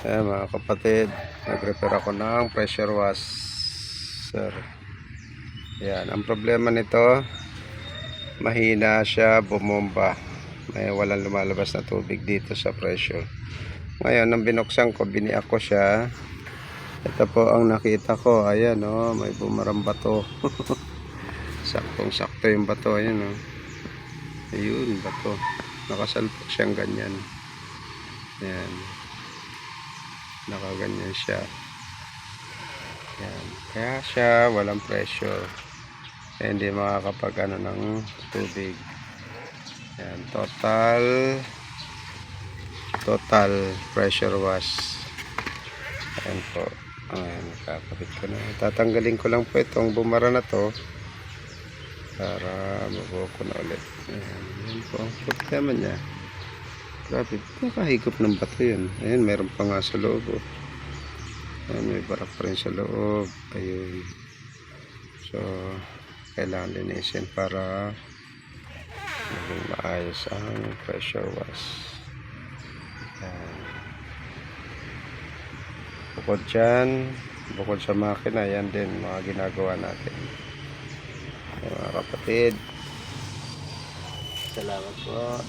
Ayan mga kapatid, nag-repair ako ng pressure washer. Ayan, ang problema nito, mahina siya bumomba. May walang lumalabas na tubig dito sa pressure. Ngayon, nang binuksan ko, biniak ko siya. Ito po ang nakita ko. Ayan may bumarang bato. Saktong sakto yung bato. Ayan ayun, bato. Nakasalpok siyang ganyan. Ayan. Nakaganyan siya. Ayan. Kaya siya walang pressure. Kaya hindi makakapag ng tubig. Ayan. Total pressure wash. Ayan po. Ayan. Nakakapit ko na. Tatanggalin ko lang po itong bumara na to para mabuo ko na ulit. Ayan. Ayan po. Problema niya. Grabe. Nakahigop ng bato yun. Ayan. Meron pa nga sa loob. Ayan, may barak pa rin sa loob. Ayun. So, kailangan linisin para maging maayos ang pressure wash. Ayan. Bukod sa makina, yan din mga ginagawa natin. Ayan, mga kapatid. Salamat po.